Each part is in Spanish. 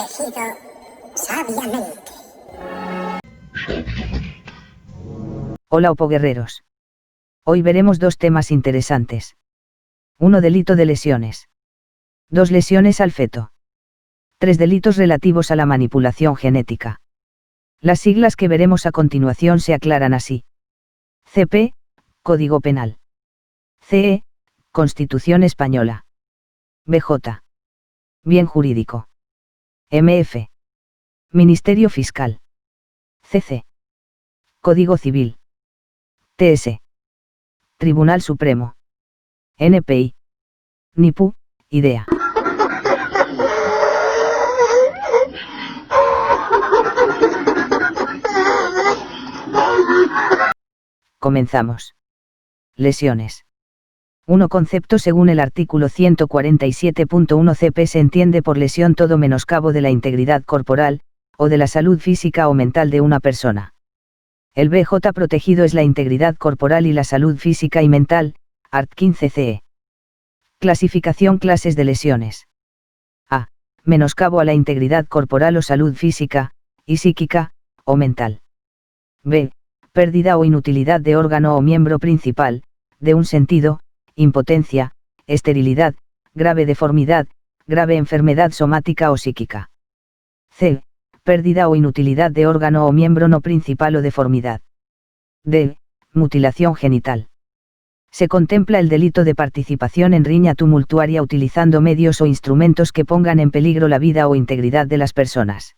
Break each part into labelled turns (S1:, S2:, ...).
S1: elegido sabiamente.
S2: Hola opoguerreros. Hoy veremos dos temas interesantes. 1. Delito de lesiones. 2. Lesiones al feto. 3. Delitos relativos a la manipulación genética. Las siglas que veremos a continuación se aclaran así. CP, Código Penal. CE, Constitución Española. BJ. Bien Jurídico. MF. Ministerio Fiscal. CC. Código Civil. TS. Tribunal Supremo. NPI. NIPU, IDEA. Comenzamos. Lesiones. 1. Concepto. Según el artículo 147.1 CP se entiende por lesión todo menoscabo de la integridad corporal, o de la salud física o mental de una persona. El BJ protegido es la integridad corporal y la salud física y mental, art. 15 CE. Clasificación. Clases de lesiones. A. Menoscabo a la integridad corporal o salud física, y psíquica, o mental. B. Pérdida o inutilidad de órgano o miembro principal, de un sentido, impotencia, esterilidad, grave deformidad, grave enfermedad somática o psíquica. C. Pérdida o inutilidad de órgano o miembro no principal o deformidad. D. Mutilación genital. Se contempla el delito de participación en riña tumultuaria utilizando medios o instrumentos que pongan en peligro la vida o integridad de las personas.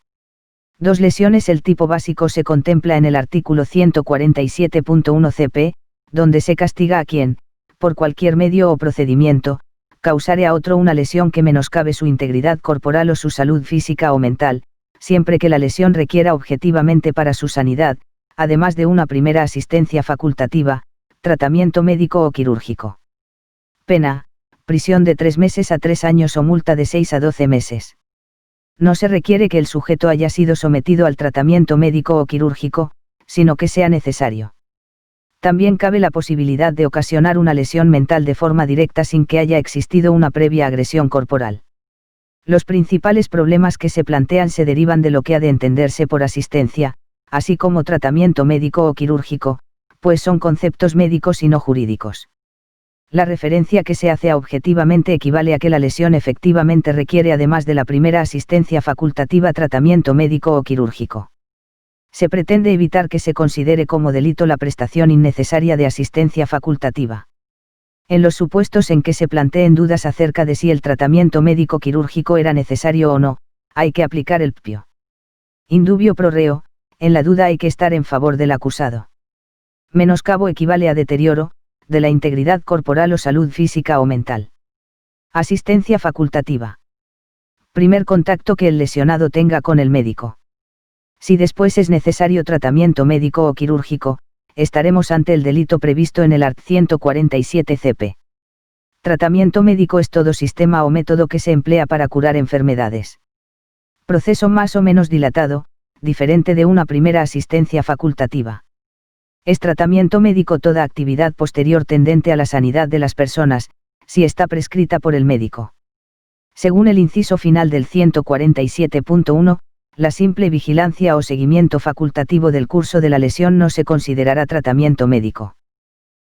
S2: 2. Lesiones. El tipo básico se contempla en el artículo 147.1 CP, donde se castiga a quien, por cualquier medio o procedimiento, causare a otro una lesión que menoscabe su integridad corporal o su salud física o mental, siempre que la lesión requiera objetivamente para su sanidad, además de una primera asistencia facultativa, tratamiento médico o quirúrgico. Pena: prisión de 3 meses a 3 años o multa de 6 a 12 meses. No se requiere que el sujeto haya sido sometido al tratamiento médico o quirúrgico, sino que sea necesario. También cabe la posibilidad de ocasionar una lesión mental de forma directa sin que haya existido una previa agresión corporal. Los principales problemas que se plantean se derivan de lo que ha de entenderse por asistencia, así como tratamiento médico o quirúrgico, pues son conceptos médicos y no jurídicos. La referencia que se hace a objetivamente equivale a que la lesión efectivamente requiere, además de la primera asistencia facultativa, tratamiento médico o quirúrgico. Se pretende evitar que se considere como delito la prestación innecesaria de asistencia facultativa. En los supuestos en que se planteen dudas acerca de si el tratamiento médico quirúrgico era necesario o no, hay que aplicar el pio indubio pro reo, en la duda hay que estar en favor del acusado. Menoscabo equivale a deterioro de la integridad corporal o salud física o mental. Asistencia facultativa. Primer contacto que el lesionado tenga con el médico. Si después es necesario tratamiento médico o quirúrgico, estaremos ante el delito previsto en el art. 147 CP. Tratamiento médico es todo sistema o método que se emplea para curar enfermedades. Proceso más o menos dilatado, diferente de una primera asistencia facultativa. Es tratamiento médico toda actividad posterior tendente a la sanidad de las personas, si está prescrita por el médico. Según el inciso final del 147.1, la simple vigilancia o seguimiento facultativo del curso de la lesión no se considerará tratamiento médico.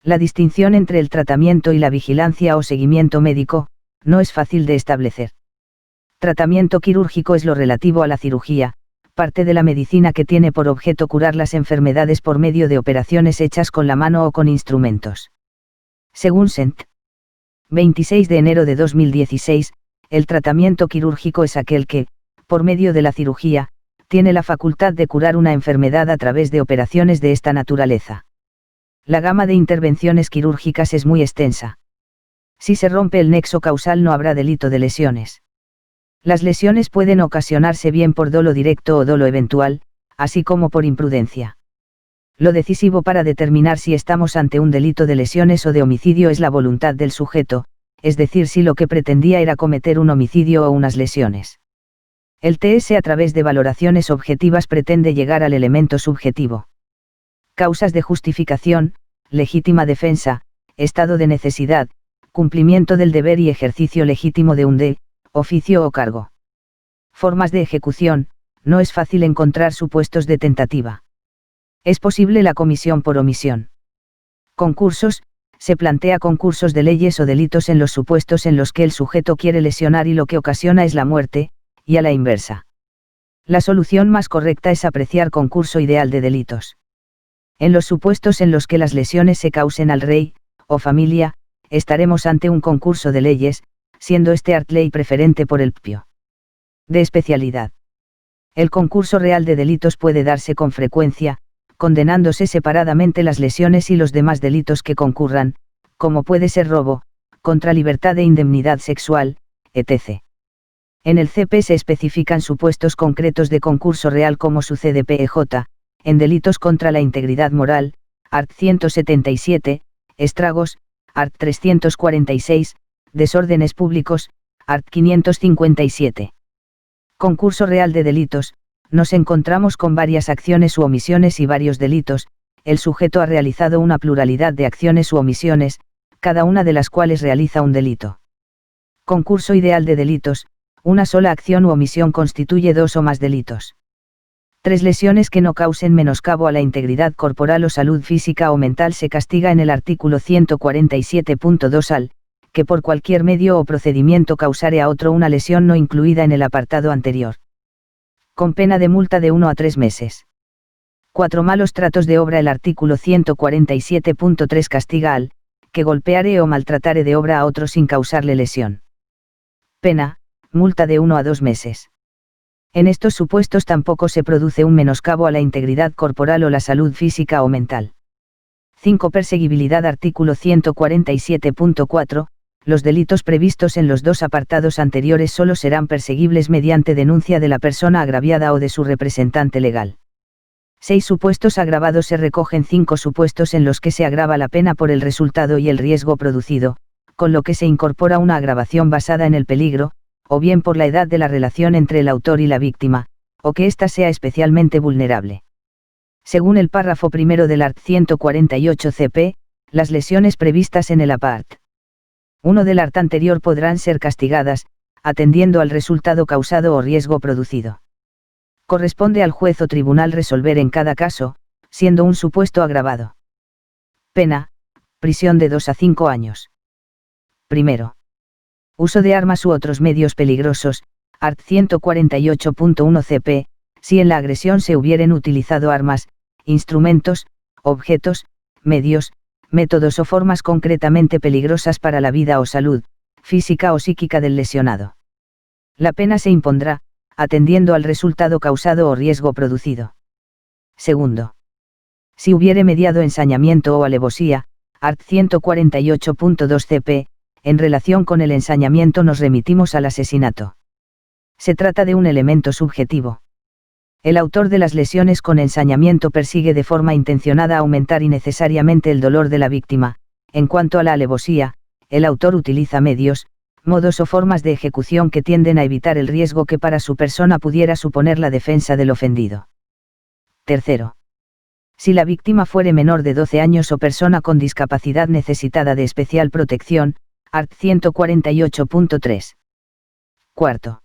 S2: La distinción entre el tratamiento y la vigilancia o seguimiento médico, no es fácil de establecer. Tratamiento quirúrgico es lo relativo a la cirugía, parte de la medicina que tiene por objeto curar las enfermedades por medio de operaciones hechas con la mano o con instrumentos. Según Sent. 26 de enero de 2016, el tratamiento quirúrgico es aquel que, por medio de la cirugía, tiene la facultad de curar una enfermedad a través de operaciones de esta naturaleza. La gama de intervenciones quirúrgicas es muy extensa. Si se rompe el nexo causal no habrá delito de lesiones. Las lesiones pueden ocasionarse bien por dolo directo o dolo eventual, así como por imprudencia. Lo decisivo para determinar si estamos ante un delito de lesiones o de homicidio es la voluntad del sujeto, es decir, si lo que pretendía era cometer un homicidio o unas lesiones. El TS a través de valoraciones objetivas pretende llegar al elemento subjetivo. Causas de justificación, legítima defensa, estado de necesidad, cumplimiento del deber y ejercicio legítimo de un oficio o cargo. Formas de ejecución: no es fácil encontrar supuestos de tentativa. Es posible la comisión por omisión. Concursos: se plantea concursos de leyes o delitos en los supuestos en los que el sujeto quiere lesionar y lo que ocasiona es la muerte, y a la inversa. La solución más correcta es apreciar concurso ideal de delitos. En los supuestos en los que las lesiones se causen al rey, o familia, estaremos ante un concurso de leyes, siendo este art ley preferente por el pio. De especialidad. El concurso real de delitos puede darse con frecuencia, condenándose separadamente las lesiones y los demás delitos que concurran, como puede ser robo, contra libertad e indemnidad sexual, etc. En el CP se especifican supuestos concretos de concurso real como sucede PEJ, en delitos contra la integridad moral, art. 177, estragos, art. 346, desórdenes públicos, art. 557. Concurso real de delitos: nos encontramos con varias acciones u omisiones y varios delitos, el sujeto ha realizado una pluralidad de acciones u omisiones, cada una de las cuales realiza un delito. Concurso ideal de delitos: una sola acción u omisión constituye dos o más delitos. 3 lesiones que no causen menoscabo a la integridad corporal o salud física o mental se castiga en el artículo 147.2 al, que por cualquier medio o procedimiento causare a otro una lesión no incluida en el apartado anterior. Con pena de multa de 1 a 3 meses. 4 malos tratos de obra. El artículo 147.3 castiga al, que golpeare o maltratare de obra a otro sin causarle lesión. Pena, multa de 1 a 2 meses. En estos supuestos tampoco se produce un menoscabo a la integridad corporal o la salud física o mental. 5. Perseguibilidad. Artículo 147.4. Los delitos previstos en los dos apartados anteriores solo serán perseguibles mediante denuncia de la persona agraviada o de su representante legal. 6 supuestos agravados. Se recogen 5 supuestos en los que se agrava la pena por el resultado y el riesgo producido, con lo que se incorpora una agravación basada en el peligro, o bien por la edad de la relación entre el autor y la víctima, o que ésta sea especialmente vulnerable. Según el párrafo primero del art. 148 CP, las lesiones previstas en el apart. 1 del art. Anterior podrán ser castigadas, atendiendo al resultado causado o riesgo producido. Corresponde al juez o tribunal resolver en cada caso, siendo un supuesto agravado. Pena: prisión de 2 a 5 años. Primero. Uso de armas u otros medios peligrosos, art. 148.1 CP, si en la agresión se hubieren utilizado armas, instrumentos, objetos, medios, métodos o formas concretamente peligrosas para la vida o salud, física o psíquica del lesionado. La pena se impondrá, atendiendo al resultado causado o riesgo producido. Segundo. Si hubiere mediado ensañamiento o alevosía, art. 148.2 CP, en relación con el ensañamiento nos remitimos al asesinato. Se trata de un elemento subjetivo. El autor de las lesiones con ensañamiento persigue de forma intencionada aumentar innecesariamente el dolor de la víctima. En cuanto a la alevosía, el autor utiliza medios, modos o formas de ejecución que tienden a evitar el riesgo que para su persona pudiera suponer la defensa del ofendido. Tercero. Si la víctima fuere menor de 12 años o persona con discapacidad necesitada de especial protección, art. 148.3. Cuarto.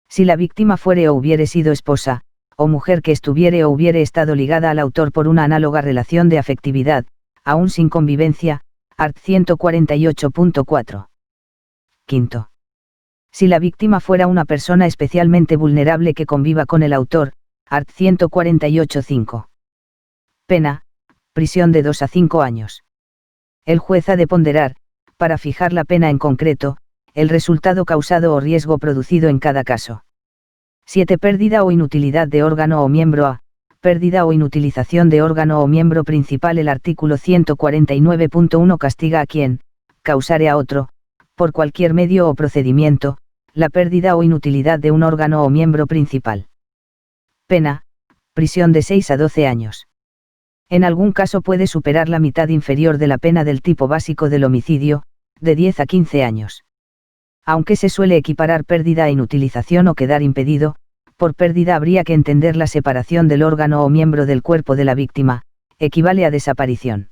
S2: Si la víctima fuere o hubiere sido esposa, o mujer que estuviere o hubiere estado ligada al autor por una análoga relación de afectividad, aún sin convivencia, art. 148.4. Quinto. Si la víctima fuera una persona especialmente vulnerable que conviva con el autor, art. 148.5. Pena: prisión de 2 a 5 años. El juez ha de ponderar, para fijar la pena en concreto, el resultado causado o riesgo producido en cada caso. 7. Pérdida o inutilidad de órgano o miembro. A. Pérdida o inutilización de órgano o miembro principal. El artículo 149.1 castiga a quien, causare a otro, por cualquier medio o procedimiento, la pérdida o inutilidad de un órgano o miembro principal. Pena: prisión de 6 a 12 años. En algún caso puede superar la mitad inferior de la pena del tipo básico del homicidio, de 10 a 15 años. Aunque se suele equiparar pérdida a inutilización o quedar impedido, por pérdida habría que entender la separación del órgano o miembro del cuerpo de la víctima, equivale a desaparición.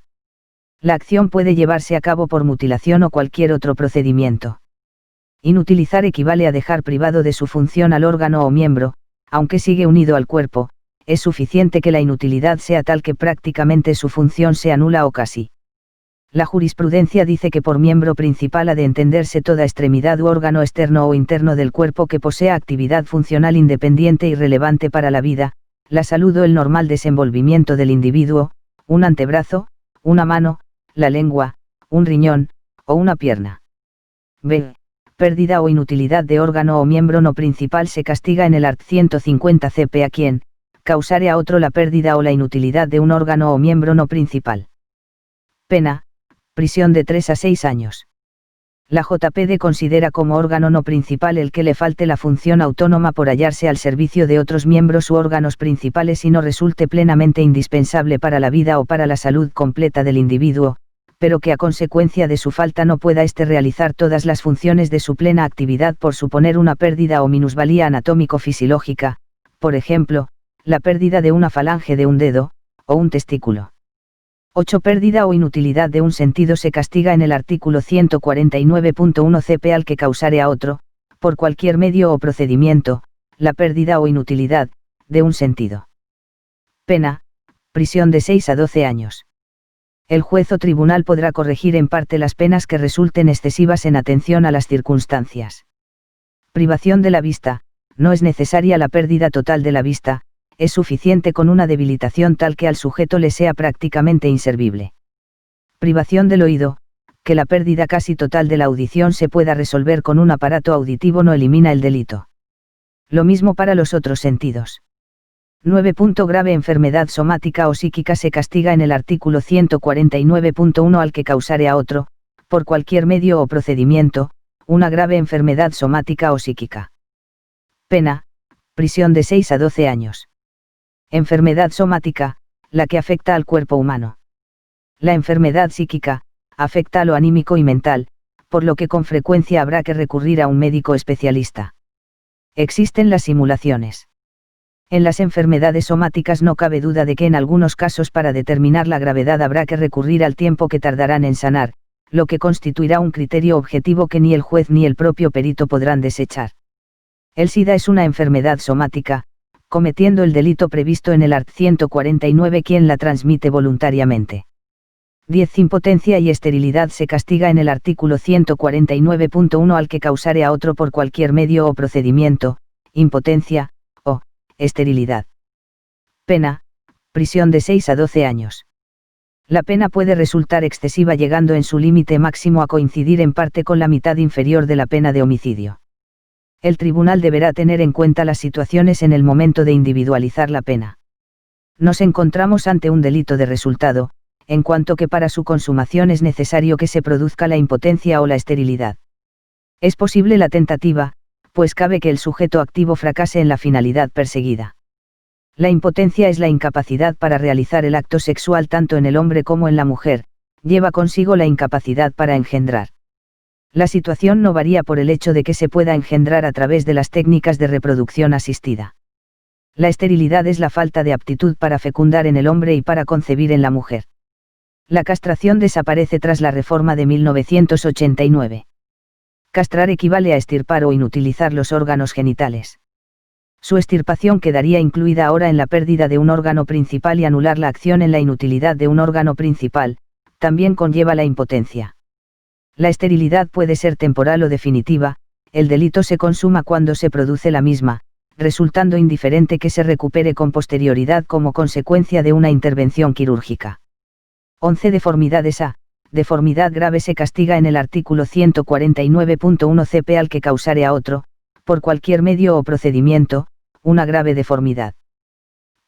S2: La acción puede llevarse a cabo por mutilación o cualquier otro procedimiento. Inutilizar equivale a dejar privado de su función al órgano o miembro, aunque sigue unido al cuerpo. Es suficiente que la inutilidad sea tal que prácticamente su función sea nula o casi. La jurisprudencia dice que por miembro principal ha de entenderse toda extremidad u órgano externo o interno del cuerpo que posea actividad funcional independiente y relevante para la vida, la salud o el normal desenvolvimiento del individuo, un antebrazo, una mano, la lengua, un riñón, o una pierna. B. Pérdida o inutilidad de órgano o miembro no principal se castiga en el art. 150 CP a quien causare a otro la pérdida o la inutilidad de un órgano o miembro no principal. Pena: prisión de 3 a 6 años. La JPD considera como órgano no principal el que le falte la función autónoma por hallarse al servicio de otros miembros u órganos principales y no resulte plenamente indispensable para la vida o para la salud completa del individuo, pero que a consecuencia de su falta no pueda éste realizar todas las funciones de su plena actividad por suponer una pérdida o minusvalía anatómico-fisiológica, por ejemplo, la pérdida de una falange de un dedo, o un testículo. 8. Pérdida o inutilidad de un sentido se castiga en el artículo 149.1 CP al que causare a otro, por cualquier medio o procedimiento, la pérdida o inutilidad, de un sentido. Pena: prisión de 6 a 12 años. El juez o tribunal podrá corregir en parte las penas que resulten excesivas en atención a las circunstancias. Privación de la vista: no es necesaria la pérdida total de la vista, es suficiente con una debilitación tal que al sujeto le sea prácticamente inservible. Privación del oído: que la pérdida casi total de la audición se pueda resolver con un aparato auditivo no elimina el delito. Lo mismo para los otros sentidos. 9. Grave enfermedad somática o psíquica se castiga en el artículo 149.1 al que causare a otro, por cualquier medio o procedimiento, una grave enfermedad somática o psíquica. Pena: prisión de 6 a 12 años. Enfermedad somática: la que afecta al cuerpo humano. La enfermedad psíquica afecta a lo anímico y mental, por lo que con frecuencia habrá que recurrir a un médico especialista. Existen las simulaciones. En las enfermedades somáticas no cabe duda de que en algunos casos para determinar la gravedad habrá que recurrir al tiempo que tardarán en sanar, lo que constituirá un criterio objetivo que ni el juez ni el propio perito podrán desechar. El SIDA es una enfermedad somática, cometiendo el delito previsto en el art. 149 quien la transmite voluntariamente. 10. Impotencia y esterilidad se castiga en el artículo 149.1 al que causare a otro por cualquier medio o procedimiento, impotencia, o esterilidad. Pena: prisión de 6 a 12 años. La pena puede resultar excesiva llegando en su límite máximo a coincidir en parte con la mitad inferior de la pena de homicidio. El tribunal deberá tener en cuenta las situaciones en el momento de individualizar la pena. Nos encontramos ante un delito de resultado, en cuanto que para su consumación es necesario que se produzca la impotencia o la esterilidad. Es posible la tentativa, pues cabe que el sujeto activo fracase en la finalidad perseguida. La impotencia es la incapacidad para realizar el acto sexual tanto en el hombre como en la mujer, lleva consigo la incapacidad para engendrar. La situación no varía por el hecho de que se pueda engendrar a través de las técnicas de reproducción asistida. La esterilidad es la falta de aptitud para fecundar en el hombre y para concebir en la mujer. La castración desaparece tras la reforma de 1989. Castrar equivale a extirpar o inutilizar los órganos genitales. Su extirpación quedaría incluida ahora en la pérdida de un órgano principal y anular la acción en la inutilidad de un órgano principal, también conlleva la impotencia. La esterilidad puede ser temporal o definitiva, el delito se consuma cuando se produce la misma, resultando indiferente que se recupere con posterioridad como consecuencia de una intervención quirúrgica. 11. Deformidades A. Deformidad grave se castiga en el artículo 149.1 CP al que causare a otro, por cualquier medio o procedimiento, una grave deformidad.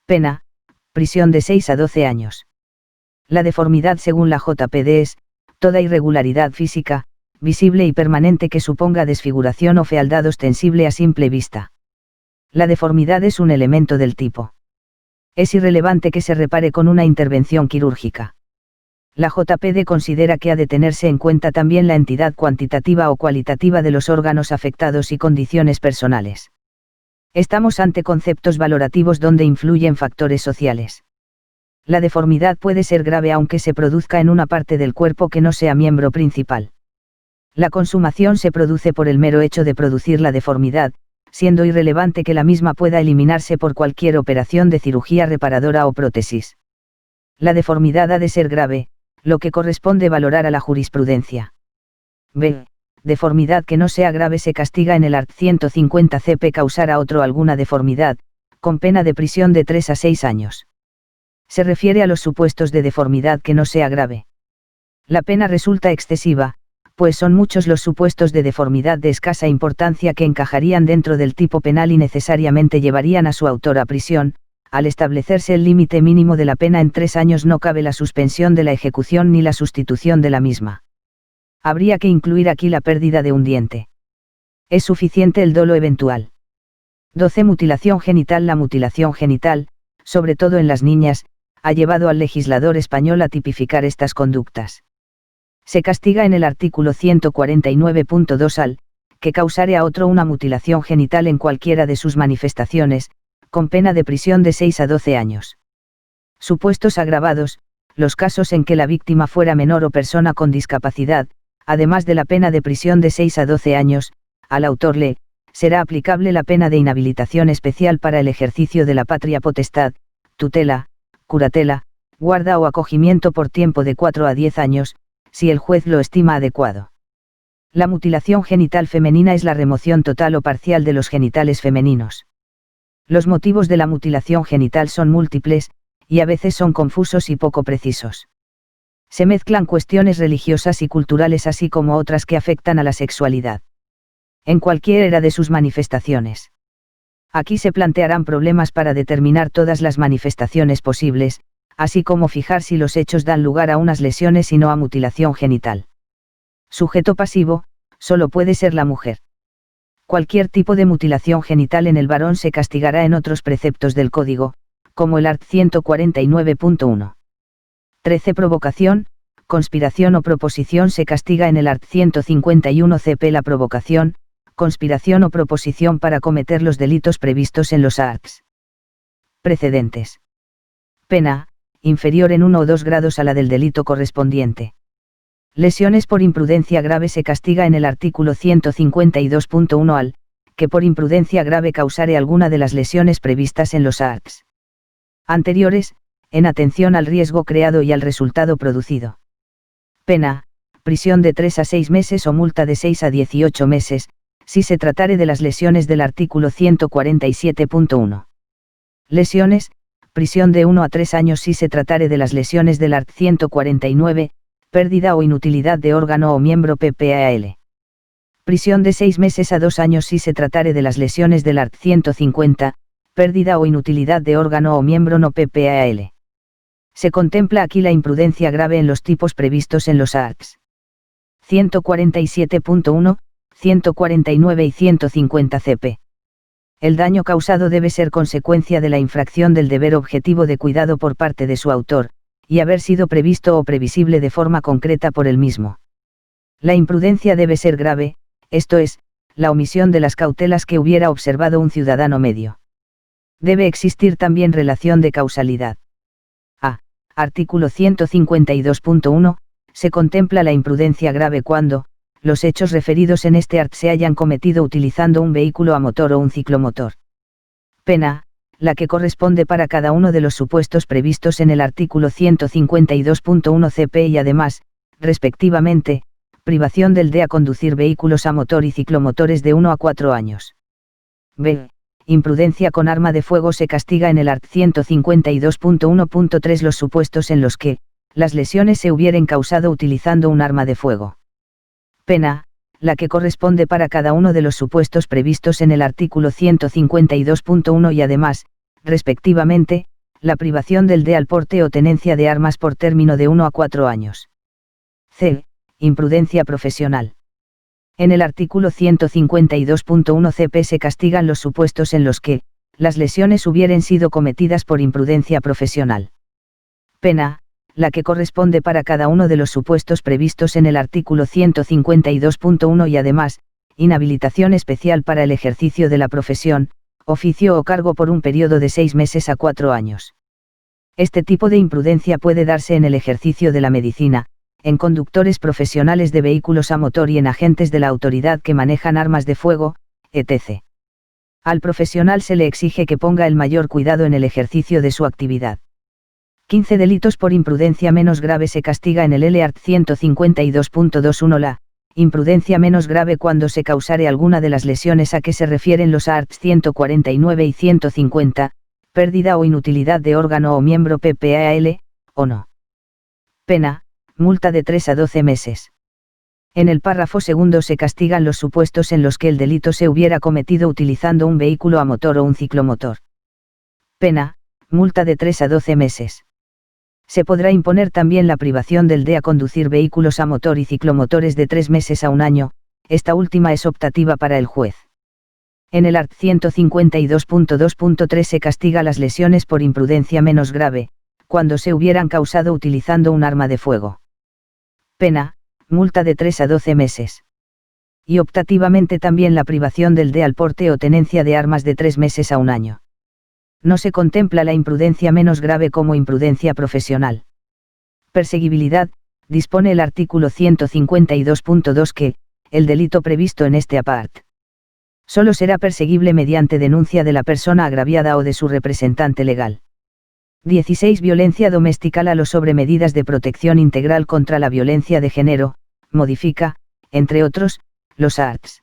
S2: Pena: prisión de 6 a 12 años. La deformidad según la JPD es toda irregularidad física, visible y permanente que suponga desfiguración o fealdad ostensible a simple vista. La deformidad es un elemento del tipo. Es irrelevante que se repare con una intervención quirúrgica. La JPD considera que ha de tenerse en cuenta también la entidad cuantitativa o cualitativa de los órganos afectados y condiciones personales. Estamos ante conceptos valorativos donde influyen factores sociales. La deformidad puede ser grave aunque se produzca en una parte del cuerpo que no sea miembro principal. La consumación se produce por el mero hecho de producir la deformidad, siendo irrelevante que la misma pueda eliminarse por cualquier operación de cirugía reparadora o prótesis. La deformidad ha de ser grave, lo que corresponde valorar a la jurisprudencia. B. Deformidad que no sea grave se castiga en el art. 150 CP causar a otro alguna deformidad, con pena de prisión de 3 a 6 años. Se refiere a los supuestos de deformidad que no sea grave. La pena resulta excesiva, pues son muchos los supuestos de deformidad de escasa importancia que encajarían dentro del tipo penal y necesariamente llevarían a su autor a prisión. Al establecerse el límite mínimo de la pena en 3 años no cabe la suspensión de la ejecución ni la sustitución de la misma. Habría que incluir aquí la pérdida de un diente. Es suficiente el dolo eventual. 12. Mutilación genital. La mutilación genital, sobre todo en las niñas, ha llevado al legislador español a tipificar estas conductas. Se castiga en el artículo 149.2 al, que causare a otro una mutilación genital en cualquiera de sus manifestaciones, con pena de prisión de 6 a 12 años. Supuestos agravados, los casos en que la víctima fuera menor o persona con discapacidad, además de la pena de prisión de 6 a 12 años, al autor le será aplicable la pena de inhabilitación especial para el ejercicio de la patria potestad, tutela, curatela, guarda o acogimiento por tiempo de 4 a 10 años, si el juez lo estima adecuado. La mutilación genital femenina es la remoción total o parcial de los genitales femeninos. Los motivos de la mutilación genital son múltiples, y a veces son confusos y poco precisos. Se mezclan cuestiones religiosas y culturales así como otras que afectan a la sexualidad. En cualquiera de sus manifestaciones. Aquí se plantearán problemas para determinar todas las manifestaciones posibles, así como fijar si los hechos dan lugar a unas lesiones y no a mutilación genital. Sujeto pasivo, solo puede ser la mujer. Cualquier tipo de mutilación genital en el varón se castigará en otros preceptos del Código, como el art. 149.1. 13. Provocación, conspiración o proposición se castiga en el art. 151 CP. La provocación, conspiración o proposición para cometer los delitos previstos en los arts precedentes. Pena, inferior en 1 o 2 grados a la del delito correspondiente. Lesiones por imprudencia grave se castiga en el artículo 152.1 al, que por imprudencia grave causare alguna de las lesiones previstas en los arts anteriores, en atención al riesgo creado y al resultado producido. Pena, prisión de 3 a 6 meses o multa de 6 a 18 meses, si se tratare de las lesiones del artículo 147.1. Lesiones, prisión de 1 a 3 años si se tratare de las lesiones del art. 149, pérdida o inutilidad de órgano o miembro PPAL. Prisión de 6 meses a 2 años si se tratare de las lesiones del art. 150, pérdida o inutilidad de órgano o miembro no PPAL. Se contempla aquí la imprudencia grave en los tipos previstos en los arts. 147.1, 149 y 150 CP. El daño causado debe ser consecuencia de la infracción del deber objetivo de cuidado por parte de su autor, y haber sido previsto o previsible de forma concreta por él mismo. La imprudencia debe ser grave, esto es, la omisión de las cautelas que hubiera observado un ciudadano medio. Debe existir también relación de causalidad. A. Artículo 152.1, se contempla la imprudencia grave cuando, los hechos referidos en este art se hayan cometido utilizando un vehículo a motor o un ciclomotor. Pena, la que corresponde para cada uno de los supuestos previstos en el artículo 152.1 CP y además, respectivamente, privación del de a conducir vehículos a motor y ciclomotores de 1 a 4 años. B. Imprudencia con arma de fuego se castiga en el art. 152.1.3 los supuestos en los que, las lesiones se hubieren causado utilizando un arma de fuego. Pena, la que corresponde para cada uno de los supuestos previstos en el artículo 152.1 y además, respectivamente, la privación del de al porte o tenencia de armas por término de 1 a 4 años. C. Imprudencia profesional. En el artículo 152.1 CP se castigan los supuestos en los que, las lesiones hubieren sido cometidas por imprudencia profesional. Pena, la que corresponde para cada uno de los supuestos previstos en el artículo 152.1 y además, inhabilitación especial para el ejercicio de la profesión, oficio o cargo por un periodo de 6 meses a 4 años. Este tipo de imprudencia puede darse en el ejercicio de la medicina, en conductores profesionales de vehículos a motor y en agentes de la autoridad que manejan armas de fuego, etc. Al profesional se le exige que ponga el mayor cuidado en el ejercicio de su actividad. 15 delitos por imprudencia menos grave se castiga en el LART 152.21. La imprudencia menos grave cuando se causare alguna de las lesiones a que se refieren los ARTs 149 y 150, pérdida o inutilidad de órgano o miembro PPAL, o no. Pena, multa de 3 a 12 meses. En el párrafo segundo se castigan los supuestos en los que el delito se hubiera cometido utilizando un vehículo a motor o un ciclomotor. Pena, multa de 3 a 12 meses. Se podrá imponer también la privación del de a conducir vehículos a motor y ciclomotores de 3 meses a un año, esta última es optativa para el juez. En el art. 152.2.3 se castiga las lesiones por imprudencia menos grave, cuando se hubieran causado utilizando un arma de fuego. Pena, multa de 3 a 12 meses. Y optativamente también la privación del de al porte o tenencia de armas de 3 meses a un año. No se contempla la imprudencia menos grave como imprudencia profesional. Perseguibilidad, dispone el artículo 152.2 que, el delito previsto en este apart. Solo será perseguible mediante denuncia de la persona agraviada o de su representante legal. 16. Violencia doméstica. La sobre medidas de protección integral contra la violencia de género, modifica, entre otros, los arts.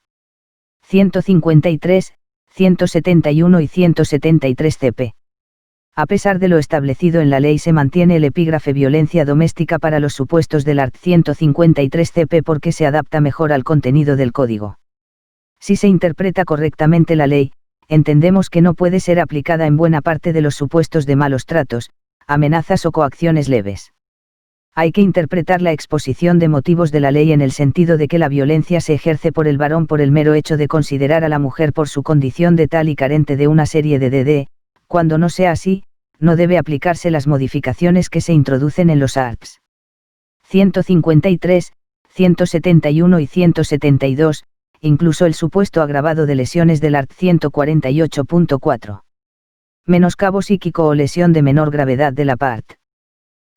S2: 153, 171 y 173 CP. A pesar de lo establecido en la ley se mantiene el epígrafe violencia doméstica para los supuestos del art. 153 CP porque se adapta mejor al contenido del código. Si se interpreta correctamente la ley, entendemos que no puede ser aplicada en buena parte de los supuestos de malos tratos, amenazas o coacciones leves. Hay que interpretar la exposición de motivos de la ley en el sentido de que la violencia se ejerce por el varón por el mero hecho de considerar a la mujer por su condición de tal y carente de una serie de DD, cuando no sea así, no debe aplicarse las modificaciones que se introducen en los arts. 153, 171 y 172, incluso el supuesto agravado de lesiones del art. 148.4. Menoscabo psíquico o lesión de menor gravedad de la part.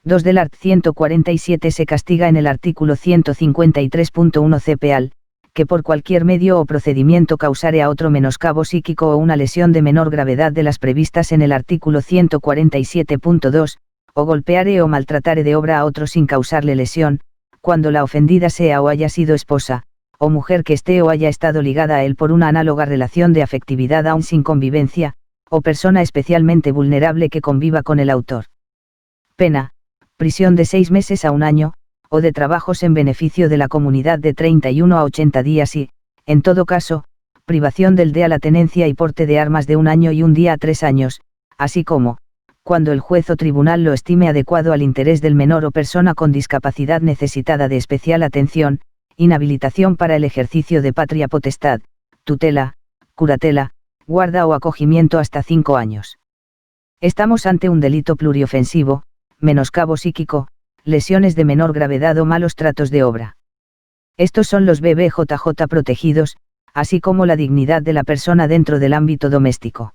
S2: 2 del art. 147 se castiga en el artículo 153.1 CPAL, que por cualquier medio o procedimiento causare a otro menoscabo psíquico o una lesión de menor gravedad de las previstas en el artículo 147.2, o golpeare o maltratare de obra a otro sin causarle lesión, cuando la ofendida sea o haya sido esposa, o mujer que esté o haya estado ligada a él por una análoga relación de afectividad aún sin convivencia, o persona especialmente vulnerable que conviva con el autor. Pena, prisión de 6 meses a un año, o de trabajos en beneficio de la comunidad de 31 a 80 días y, en todo caso, privación del de a la tenencia y porte de armas de 1 año y 1 día a 3 años, así como, cuando el juez o tribunal lo estime adecuado al interés del menor o persona con discapacidad necesitada de especial atención, inhabilitación para el ejercicio de patria potestad, tutela, curatela, guarda o acogimiento hasta 5 años. Estamos ante un delito pluriofensivo, menoscabo psíquico, lesiones de menor gravedad o malos tratos de obra. Estos son los BBJJ protegidos, así como la dignidad de la persona dentro del ámbito doméstico.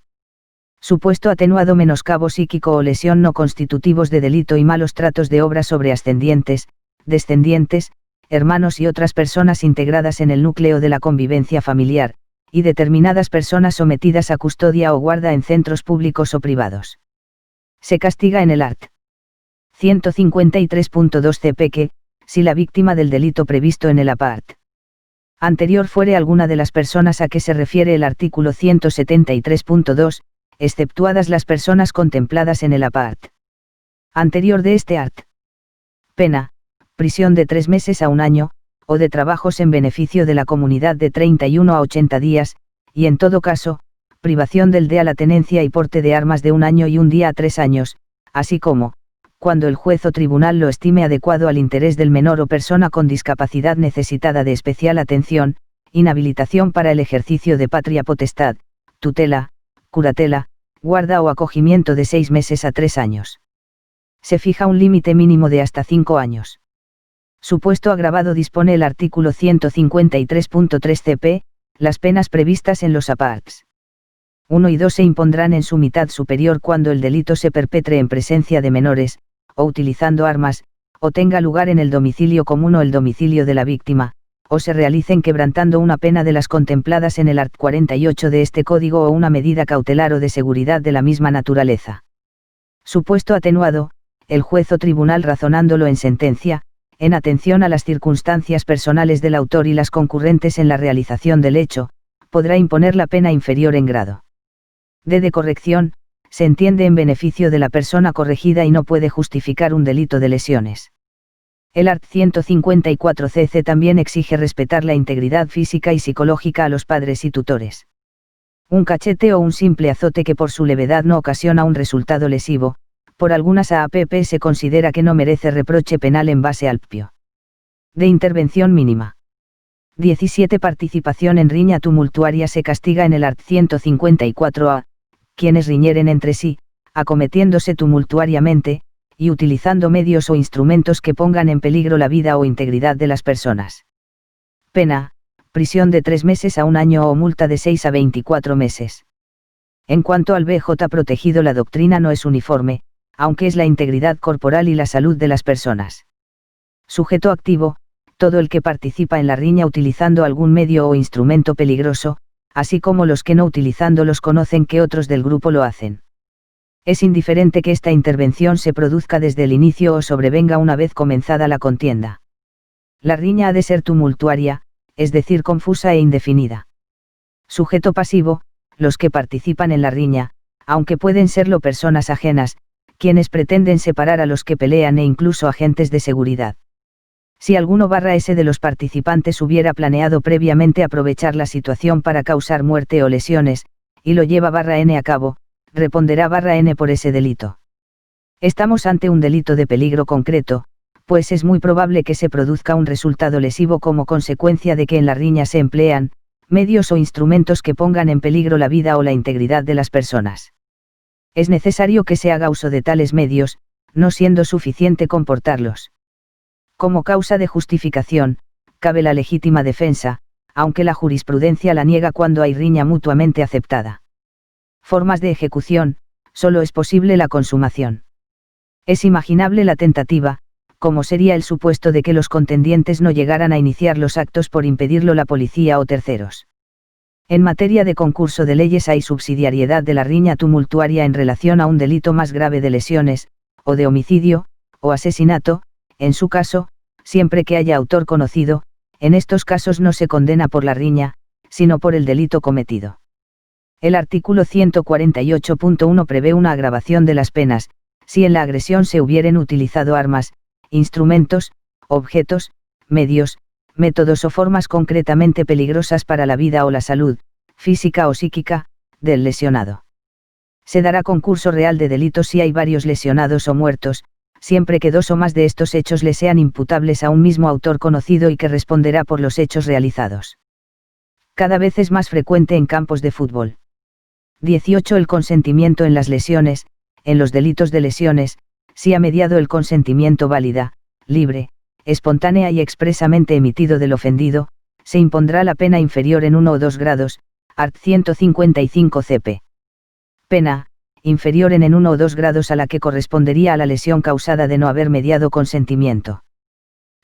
S2: Supuesto atenuado menoscabo psíquico o lesión no constitutivos de delito y malos tratos de obra sobre ascendientes, descendientes, hermanos y otras personas integradas en el núcleo de la convivencia familiar, y determinadas personas sometidas a custodia o guarda en centros públicos o privados. Se castiga en el art. 153.2 CP que, si la víctima del delito previsto en el apart. Anterior fuere alguna de las personas a que se refiere el artículo 173.2, exceptuadas las personas contempladas en el apart. Anterior de este art. Pena, prisión de 3 meses a 1 año, o de trabajos en beneficio de la comunidad de 31 a 80 días, y en todo caso, privación del de a la tenencia y porte de armas de 1 año y 1 día a 3 años, así como, cuando el juez o tribunal lo estime adecuado al interés del menor o persona con discapacidad necesitada de especial atención, inhabilitación para el ejercicio de patria potestad, tutela, curatela, guarda o acogimiento de 6 meses a 3 años. Se fija un límite mínimo de hasta 5 años. Supuesto agravado dispone el artículo 153.3 CP, las penas previstas en los aparts. 1 y 2 se impondrán en su mitad superior cuando el delito se perpetre en presencia de menores, o utilizando armas, o tenga lugar en el domicilio común o el domicilio de la víctima, o se realicen quebrantando una pena de las contempladas en el art. 48 de este código o una medida cautelar o de seguridad de la misma naturaleza. Supuesto atenuado, el juez o tribunal razonándolo en sentencia, en atención a las circunstancias personales del autor y las concurrentes en la realización del hecho, podrá imponer la pena inferior en grado. De corrección, se entiende en beneficio de la persona corregida y no puede justificar un delito de lesiones. El art. 154 cc también exige respetar la integridad física y psicológica a los padres y tutores. Un cachete o un simple azote que por su levedad no ocasiona un resultado lesivo, por algunas AAPP se considera que no merece reproche penal en base al PPIO. De intervención mínima. 17. Participación en riña tumultuaria se castiga en el art. 154a, quienes riñeren entre sí, acometiéndose tumultuariamente, y utilizando medios o instrumentos que pongan en peligro la vida o integridad de las personas. Pena, prisión de 3 meses a 1 año o multa de 6 a 24 meses. En cuanto al BJ protegido, la doctrina no es uniforme, aunque es la integridad corporal y la salud de las personas. Sujeto activo, todo el que participa en la riña utilizando algún medio o instrumento peligroso, así como los que no utilizándolos conocen que otros del grupo lo hacen. Es indiferente que esta intervención se produzca desde el inicio o sobrevenga una vez comenzada la contienda. La riña ha de ser tumultuaria, es decir, confusa e indefinida. Sujeto pasivo, los que participan en la riña, aunque pueden serlo personas ajenas, quienes pretenden separar a los que pelean e incluso agentes de seguridad. Si alguno /s de los participantes hubiera planeado previamente aprovechar la situación para causar muerte o lesiones, y lo lleva /n a cabo, responderá /n por ese delito. Estamos ante un delito de peligro concreto, pues es muy probable que se produzca un resultado lesivo como consecuencia de que en la riña se emplean medios o instrumentos que pongan en peligro la vida o la integridad de las personas. Es necesario que se haga uso de tales medios, no siendo suficiente con portarlos. Como causa de justificación, cabe la legítima defensa, aunque la jurisprudencia la niega cuando hay riña mutuamente aceptada. Formas de ejecución, solo es posible la consumación. Es imaginable la tentativa, como sería el supuesto de que los contendientes no llegaran a iniciar los actos por impedirlo la policía o terceros. En materia de concurso de leyes hay subsidiariedad de la riña tumultuaria en relación a un delito más grave de lesiones, o de homicidio, o asesinato, en su caso, siempre que haya autor conocido, en estos casos no se condena por la riña, sino por el delito cometido. El artículo 148.1 prevé una agravación de las penas, si en la agresión se hubieren utilizado armas, instrumentos, objetos, medios, métodos o formas concretamente peligrosas para la vida o la salud, física o psíquica, del lesionado. Se dará concurso real de delitos si hay varios lesionados o muertos, siempre que 2 o más de estos hechos le sean imputables a un mismo autor conocido y que responderá por los hechos realizados. Cada vez es más frecuente en campos de fútbol. 18. El consentimiento en las lesiones, en los delitos de lesiones, si ha mediado el consentimiento válida, libre, espontánea y expresamente emitido del ofendido, se impondrá la pena inferior en 1 o 2 grados, art. 155 cp. Pena, inferior en 1 o 2 grados a la que correspondería a la lesión causada de no haber mediado consentimiento.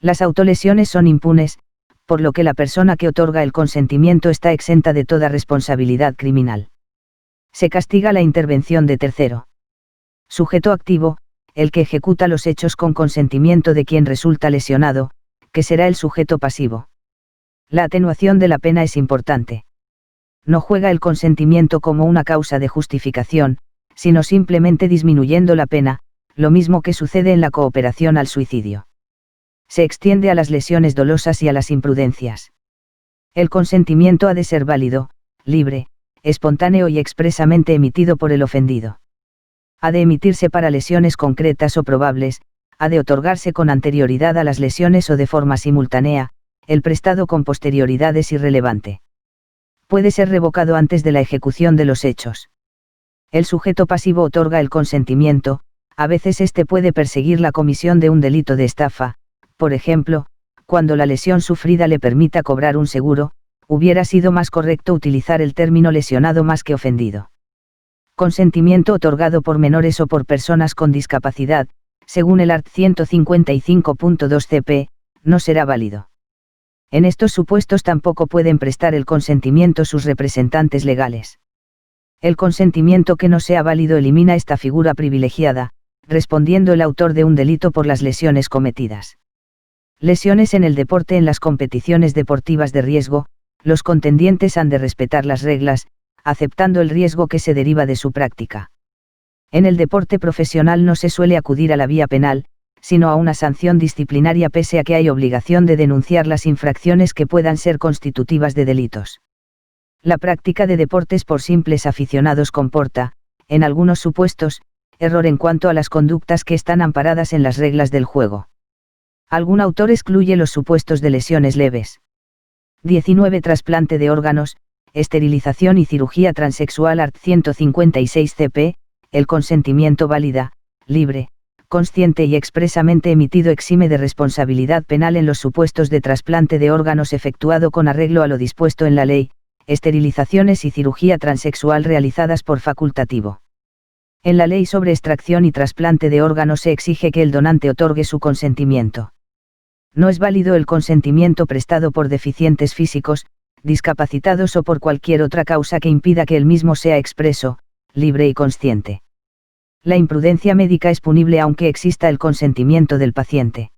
S2: Las autolesiones son impunes, por lo que la persona que otorga el consentimiento está exenta de toda responsabilidad criminal. Se castiga la intervención de tercero. Sujeto activo, el que ejecuta los hechos con consentimiento de quien resulta lesionado, que será el sujeto pasivo. La atenuación de la pena es importante. No juega el consentimiento como una causa de justificación, sino simplemente disminuyendo la pena, lo mismo que sucede en la cooperación al suicidio. Se extiende a las lesiones dolosas y a las imprudencias. El consentimiento ha de ser válido, libre, espontáneo y expresamente emitido por el ofendido. Ha de emitirse para lesiones concretas o probables, ha de otorgarse con anterioridad a las lesiones o de forma simultánea, el prestado con posterioridad es irrelevante. Puede ser revocado antes de la ejecución de los hechos. El sujeto pasivo otorga el consentimiento, a veces éste puede perseguir la comisión de un delito de estafa, por ejemplo, cuando la lesión sufrida le permita cobrar un seguro, hubiera sido más correcto utilizar el término lesionado más que ofendido. Consentimiento otorgado por menores o por personas con discapacidad, según el art. 155.2 CP, no será válido. En estos supuestos tampoco pueden prestar el consentimiento sus representantes legales. El consentimiento que no sea válido elimina esta figura privilegiada, respondiendo el autor de un delito por las lesiones cometidas. Lesiones en el deporte. En las competiciones deportivas de riesgo, los contendientes han de respetar las reglas, aceptando el riesgo que se deriva de su práctica. En el deporte profesional no se suele acudir a la vía penal, sino a una sanción disciplinaria, pese a que hay obligación de denunciar las infracciones que puedan ser constitutivas de delitos. La práctica de deportes por simples aficionados comporta, en algunos supuestos, error en cuanto a las conductas que están amparadas en las reglas del juego. Algún autor excluye los supuestos de lesiones leves. 19. Trasplante de órganos, esterilización y cirugía transexual. art. 156 CP, el consentimiento válida, libre, consciente y expresamente emitido exime de responsabilidad penal en los supuestos de trasplante de órganos efectuado con arreglo a lo dispuesto en la ley, esterilizaciones y cirugía transexual realizadas por facultativo. En la ley sobre extracción y trasplante de órganos se exige que el donante otorgue su consentimiento. No es válido el consentimiento prestado por deficientes físicos, discapacitados o por cualquier otra causa que impida que el mismo sea expreso, libre y consciente. La imprudencia médica es punible aunque exista el consentimiento del paciente.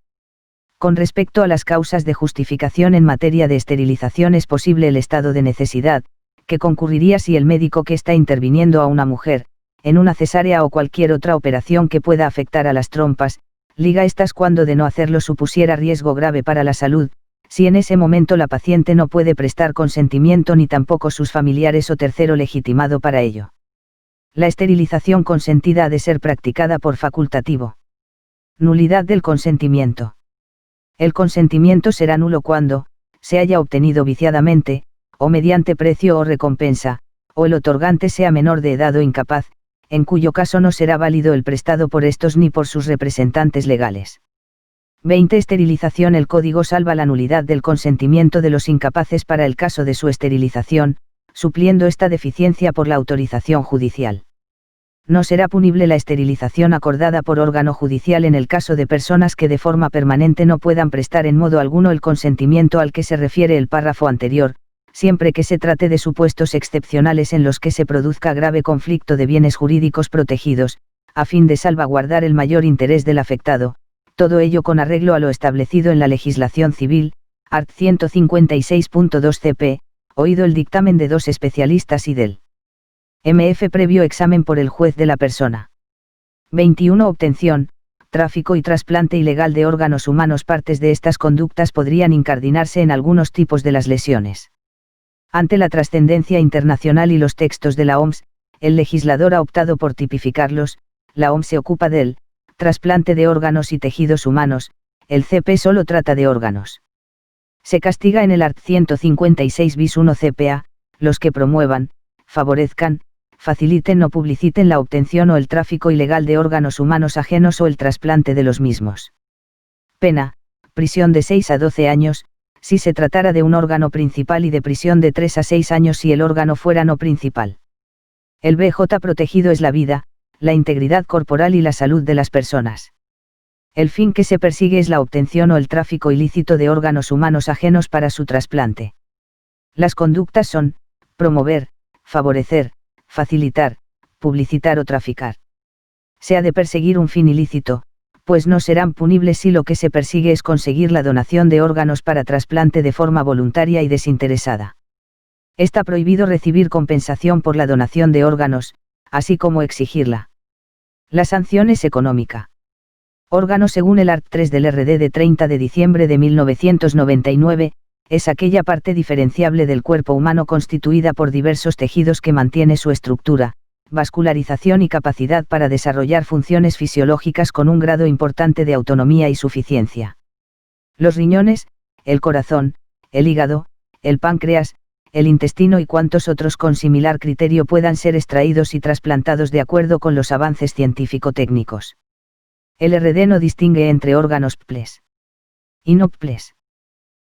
S2: Con respecto a las causas de justificación en materia de esterilización, es posible el estado de necesidad, que concurriría si el médico que está interviniendo a una mujer, en una cesárea o cualquier otra operación que pueda afectar a las trompas, liga estas cuando de no hacerlo supusiera riesgo grave para la salud, si en ese momento la paciente no puede prestar consentimiento ni tampoco sus familiares o tercero legitimado para ello. La esterilización consentida ha de ser practicada por facultativo. Nulidad del consentimiento. El consentimiento será nulo cuando, se haya obtenido viciadamente, o mediante precio o recompensa, o el otorgante sea menor de edad o incapaz, en cuyo caso no será válido el prestado por estos ni por sus representantes legales. 20. Esterilización. El Código salva la nulidad del consentimiento de los incapaces para el caso de su esterilización, supliendo esta deficiencia por la autorización judicial. No será punible la esterilización acordada por órgano judicial en el caso de personas que de forma permanente no puedan prestar en modo alguno el consentimiento al que se refiere el párrafo anterior, siempre que se trate de supuestos excepcionales en los que se produzca grave conflicto de bienes jurídicos protegidos, a fin de salvaguardar el mayor interés del afectado, todo ello con arreglo a lo establecido en la legislación civil, art. 156.2 CP, oído el dictamen de 2 especialistas y del MF previo examen por el juez de la persona. 21. Obtención, tráfico y trasplante ilegal de órganos humanos. Partes de estas conductas podrían incardinarse en algunos tipos de las lesiones. Ante la trascendencia internacional y los textos de la OMS, el legislador ha optado por tipificarlos. La OMS se ocupa del trasplante de órganos y tejidos humanos, el CP solo trata de órganos. Se castiga en el art. 156 bis 1 CPA, los que promuevan, favorezcan, faciliten o publiciten la obtención o el tráfico ilegal de órganos humanos ajenos o el trasplante de los mismos. Pena, prisión de 6 a 12 años, si se tratara de un órgano principal y de prisión de 3 a 6 años si el órgano fuera no principal. El BJ protegido es la vida, la integridad corporal y la salud de las personas. El fin que se persigue es la obtención o el tráfico ilícito de órganos humanos ajenos para su trasplante. Las conductas son, promover, favorecer, facilitar, publicitar o traficar. Se ha de perseguir un fin ilícito, pues no serán punibles si lo que se persigue es conseguir la donación de órganos para trasplante de forma voluntaria y desinteresada. Está prohibido recibir compensación por la donación de órganos, así como exigirla. La sanción es económica. Órgano. Según el art. 3 del RD de 30 de diciembre de 1999, es aquella parte diferenciable del cuerpo humano constituida por diversos tejidos que mantiene su estructura, vascularización y capacidad para desarrollar funciones fisiológicas con un grado importante de autonomía y suficiencia. Los riñones, el corazón, el hígado, el páncreas, el intestino y cuantos otros con similar criterio puedan ser extraídos y trasplantados de acuerdo con los avances científico-técnicos. El RD no distingue entre órganos PLES y no PLES.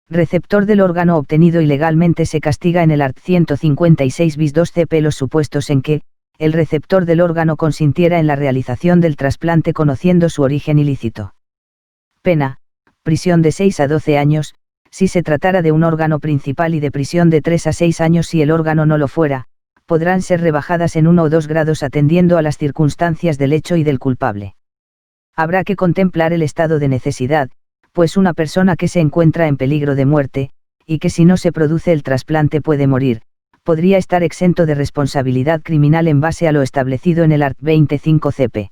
S2: Receptor del órgano obtenido ilegalmente se castiga en el art. 156 bis 2 CP los supuestos en que, el receptor del órgano consintiera en la realización del trasplante conociendo su origen ilícito. Pena, prisión de 6 a 12 años, si se tratara de un órgano principal y de prisión de 3 a 6 años si el órgano no lo fuera, podrán ser rebajadas en 1 o 2 grados atendiendo a las circunstancias del hecho y del culpable. Habrá que contemplar el estado de necesidad, pues una persona que se encuentra en peligro de muerte, y que si no se produce el trasplante puede morir, podría estar exento de responsabilidad criminal en base a lo establecido en el art. 25 cp.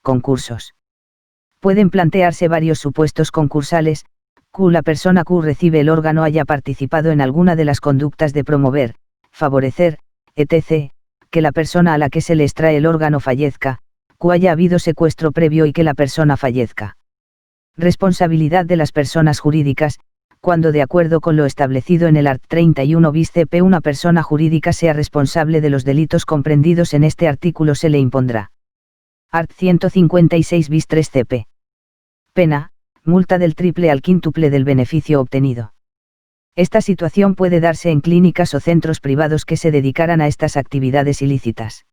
S2: Concursos. Pueden plantearse varios supuestos concursales. Q. La persona Q recibe el órgano haya participado en alguna de las conductas de promover, favorecer, etc., que la persona a la que se le extrae el órgano fallezca, Q. Haya habido secuestro previo y que la persona fallezca. Responsabilidad de las personas jurídicas, cuando de acuerdo con lo establecido en el art. 31 bis cp una persona jurídica sea responsable de los delitos comprendidos en este artículo se le impondrá. Art. 156 bis 3 cp. Pena, multa del triple al quíntuple del beneficio obtenido. Esta situación puede darse en clínicas o centros privados que se dedicaran a estas actividades ilícitas.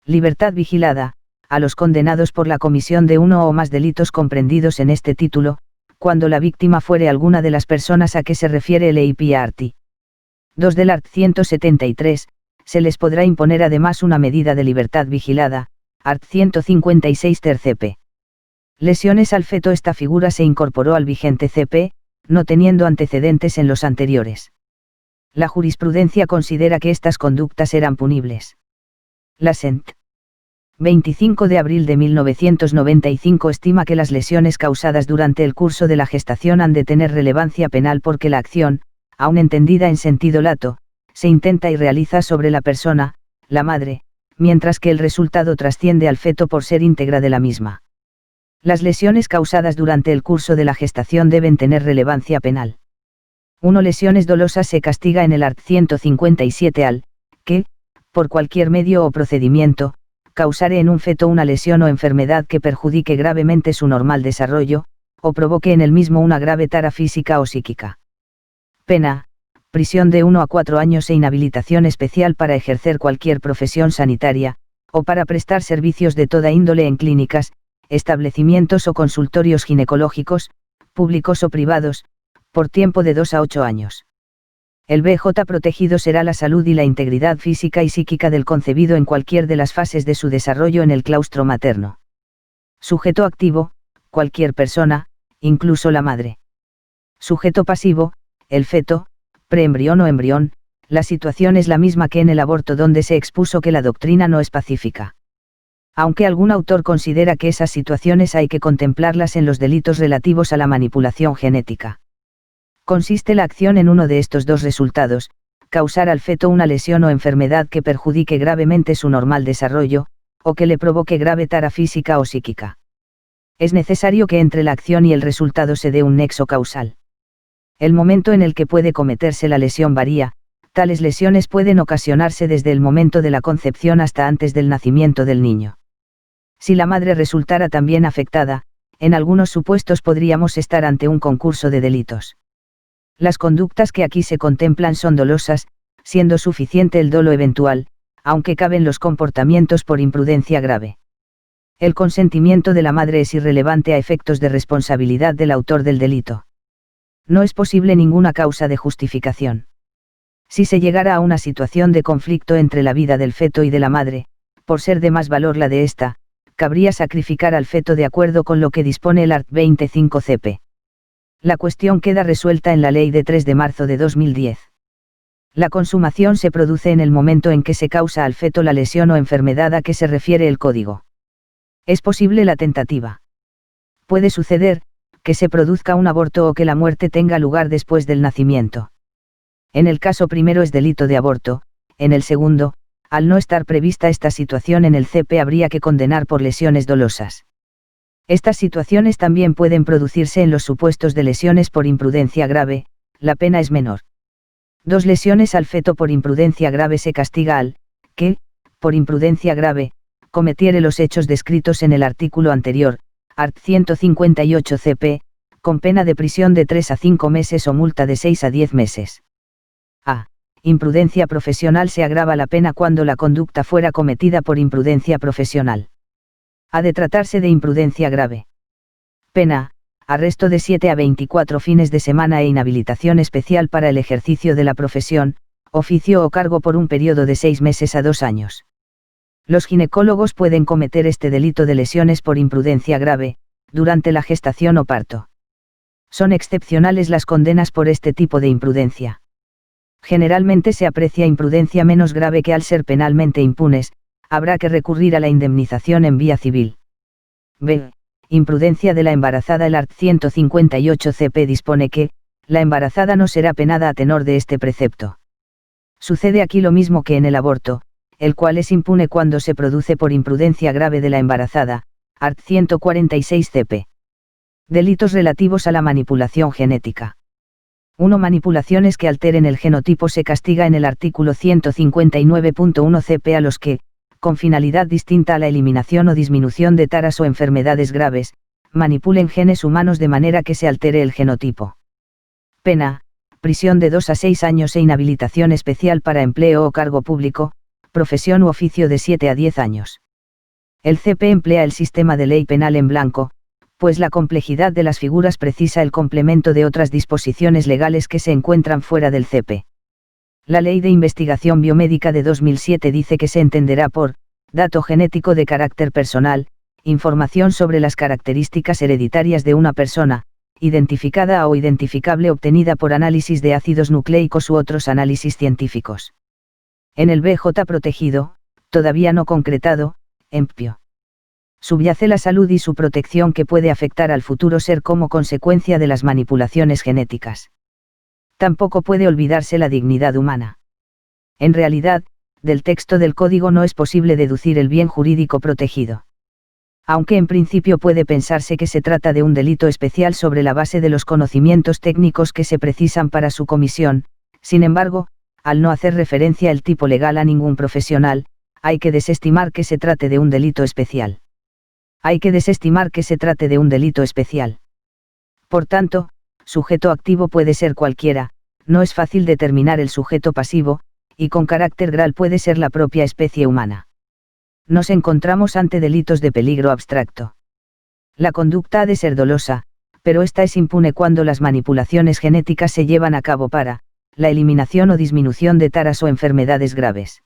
S2: Libertad vigilada, a los condenados por la comisión de uno o más delitos comprendidos en este título, cuando la víctima fuere alguna de las personas a que se refiere el EIP art. 2 del art. 173, se les podrá imponer además una medida de libertad vigilada, art. 156 ter cp. Lesiones al feto. Esta figura se incorporó al vigente cp, no teniendo antecedentes en los anteriores. La jurisprudencia considera que estas conductas eran punibles. La Sent. 25 de abril de 1995 estima que las lesiones causadas durante el curso de la gestación han de tener relevancia penal porque la acción, aun entendida en sentido lato, se intenta y realiza sobre la persona, la madre, mientras que el resultado trasciende al feto por ser íntegra de la misma. Las lesiones causadas durante el curso de la gestación deben tener relevancia penal. 1. Lesiones dolosas se castiga en el art. 157 al, que, por cualquier medio o procedimiento, causare en un feto una lesión o enfermedad que perjudique gravemente su normal desarrollo, o provoque en el mismo una grave tara física o psíquica. Pena, prisión de 1 a 4 años e inhabilitación especial para ejercer cualquier profesión sanitaria, o para prestar servicios de toda índole en clínicas, establecimientos o consultorios ginecológicos, públicos o privados, por tiempo de 2 a 8 años. El BJ protegido será la salud y la integridad física y psíquica del concebido en cualquier de las fases de su desarrollo en el claustro materno. Sujeto activo, cualquier persona, incluso la madre. Sujeto pasivo, el feto, preembrión o embrión, la situación es la misma que en el aborto donde se expuso que la doctrina no es pacífica. Aunque algún autor considera que esas situaciones hay que contemplarlas en los delitos relativos a la manipulación genética. Consiste la acción en uno de estos dos resultados, causar al feto una lesión o enfermedad que perjudique gravemente su normal desarrollo, o que le provoque grave tara física o psíquica. Es necesario que entre la acción y el resultado se dé un nexo causal. El momento en el que puede cometerse la lesión varía, tales lesiones pueden ocasionarse desde el momento de la concepción hasta antes del nacimiento del niño. Si la madre resultara también afectada, en algunos supuestos podríamos estar ante un concurso de delitos. Las conductas que aquí se contemplan son dolosas, siendo suficiente el dolo eventual, aunque caben los comportamientos por imprudencia grave. El consentimiento de la madre es irrelevante a efectos de responsabilidad del autor del delito. No es posible ninguna causa de justificación. Si se llegara a una situación de conflicto entre la vida del feto y de la madre, por ser de más valor la de ésta, cabría sacrificar al feto de acuerdo con lo que dispone el art. 25 cp. La cuestión queda resuelta en la ley de 3 de marzo de 2010. La consumación se produce en el momento en que se causa al feto la lesión o enfermedad a que se refiere el código. Es posible la tentativa. Puede suceder, que se produzca un aborto o que la muerte tenga lugar después del nacimiento. En el caso primero es delito de aborto, en el segundo, al no estar prevista esta situación en el CP habría que condenar por lesiones dolosas. Estas situaciones también pueden producirse en los supuestos de lesiones por imprudencia grave, la pena es menor. 2 lesiones al feto por imprudencia grave se castiga al, que, por imprudencia grave, cometiere los hechos descritos en el artículo anterior, art. 158 cp, con pena de prisión de 3 a 5 meses o multa de 6 a 10 meses. A. imprudencia profesional se agrava la pena cuando la conducta fuera cometida por imprudencia profesional. Ha de tratarse de imprudencia grave. Pena: arresto de 7 a 24 fines de semana e inhabilitación especial para el ejercicio de la profesión, oficio o cargo por un periodo de 6 meses a 2 años. Los ginecólogos pueden cometer este delito de lesiones por imprudencia grave, durante la gestación o parto. Son excepcionales las condenas por este tipo de imprudencia. Generalmente se aprecia imprudencia menos grave que al ser penalmente impunes, habrá que recurrir a la indemnización en vía civil. B. Imprudencia de la embarazada. El art. 158 CP dispone que, la embarazada no será penada a tenor de este precepto. Sucede aquí lo mismo que en el aborto, el cual es impune cuando se produce por imprudencia grave de la embarazada, art. 146 CP. Delitos relativos a la manipulación genética. 1. Manipulaciones que alteren el genotipo se castiga en el artículo 159.1 CP a los que, con finalidad distinta a la eliminación o disminución de taras o enfermedades graves, manipulen genes humanos de manera que se altere el genotipo. Pena: prisión de 2 a 6 años e inhabilitación especial para empleo o cargo público, profesión u oficio de 7 a 10 años. El CP emplea el sistema de ley penal en blanco, pues la complejidad de las figuras precisa el complemento de otras disposiciones legales que se encuentran fuera del CP. La Ley de Investigación Biomédica de 2007 dice que se entenderá por dato genético de carácter personal, información sobre las características hereditarias de una persona, identificada o identificable obtenida por análisis de ácidos nucleicos u otros análisis científicos. En el BJ protegido, todavía no concretado, EMPIO. Subyace la salud y su protección que puede afectar al futuro ser como consecuencia de las manipulaciones genéticas. Tampoco puede olvidarse la dignidad humana. En realidad, del texto del código no es posible deducir el bien jurídico protegido. Aunque en principio puede pensarse que se trata de un delito especial sobre la base de los conocimientos técnicos que se precisan para su comisión, sin embargo, al no hacer referencia el tipo legal a ningún profesional, hay que desestimar que se trate de un delito especial. Por tanto, sujeto activo puede ser cualquiera, no es fácil determinar el sujeto pasivo, y con carácter grave puede ser la propia especie humana. Nos encontramos ante delitos de peligro abstracto. La conducta ha de ser dolosa, pero esta es impune cuando las manipulaciones genéticas se llevan a cabo para la eliminación o disminución de taras o enfermedades graves.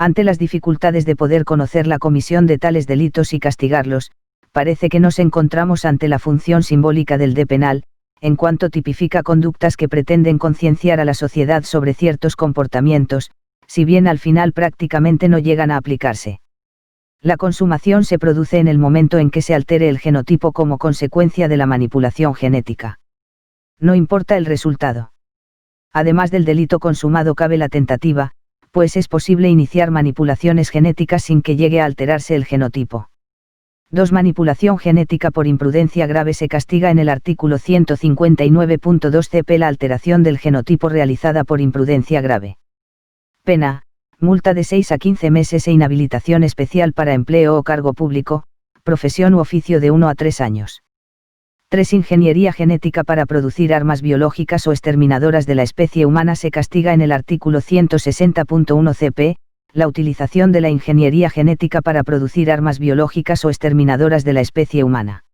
S2: Ante las dificultades de poder conocer la comisión de tales delitos y castigarlos, parece que nos encontramos ante la función simbólica del D penal, en cuanto tipifica conductas que pretenden concienciar a la sociedad sobre ciertos comportamientos, si bien al final prácticamente no llegan a aplicarse. La consumación se produce en el momento en que se altere el genotipo como consecuencia de la manipulación genética. No importa el resultado. Además del delito consumado cabe la tentativa, pues es posible iniciar manipulaciones genéticas sin que llegue a alterarse el genotipo. 2. Manipulación genética por imprudencia grave se castiga en el artículo 159.2 CP la alteración del genotipo realizada por imprudencia grave. Pena: multa de 6 a 15 meses e inhabilitación especial para empleo o cargo público, profesión u oficio de 1 a 3 años. 3. Ingeniería genética para producir armas biológicas o exterminadoras de la especie humana se castiga en el artículo 160.1 CP, la utilización de la ingeniería genética para producir armas biológicas o exterminadoras de la especie humana.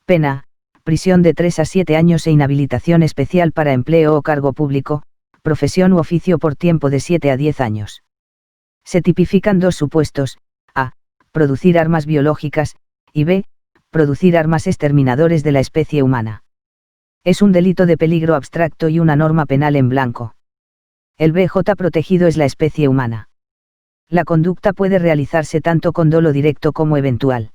S2: Pena: prisión de 3 a 7 años e inhabilitación especial para empleo o cargo público, profesión u oficio por tiempo de 7 a 10 años. Se tipifican 2 supuestos: a. producir armas biológicas, y b. producir armas exterminadores de la especie humana. Es un delito de peligro abstracto y una norma penal en blanco. El BJ protegido es la especie humana. La conducta puede realizarse tanto con dolo directo como eventual.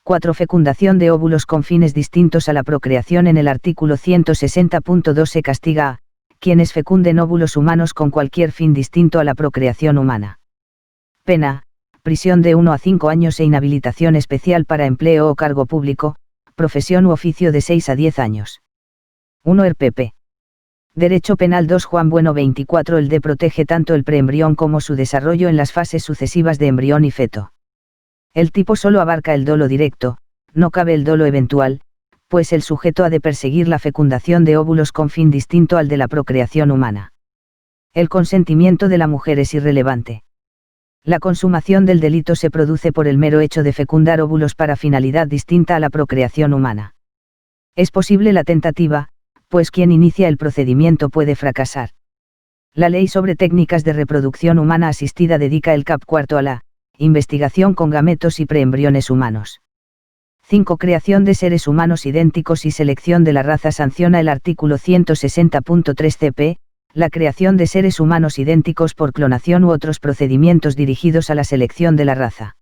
S2: 4. Fecundación de óvulos con fines distintos a la procreación en el artículo 160.2 se castiga a quienes fecunden óvulos humanos con cualquier fin distinto a la procreación humana. Pena: prisión de 1 a 5 años e inhabilitación especial para empleo o cargo público, profesión u oficio de 6 a 10 años. 1. RPP. Derecho Penal 2 Juan Bueno 24 El D protege tanto el preembrión como su desarrollo en las fases sucesivas de embrión y feto. El tipo solo abarca el dolo directo, no cabe el dolo eventual, pues el sujeto ha de perseguir la fecundación de óvulos con fin distinto al de la procreación humana. El consentimiento de la mujer es irrelevante. La consumación del delito se produce por el mero hecho de fecundar óvulos para finalidad distinta a la procreación humana. Es posible la tentativa, pues quien inicia el procedimiento puede fracasar. La Ley sobre Técnicas de Reproducción Humana Asistida dedica el cap. 4 a la investigación con gametos y preembriones humanos. 5. Creación de seres humanos idénticos y selección de la raza. Sanciona el artículo 160.3 CP, la creación de seres humanos idénticos por clonación u otros procedimientos dirigidos a la selección de la raza.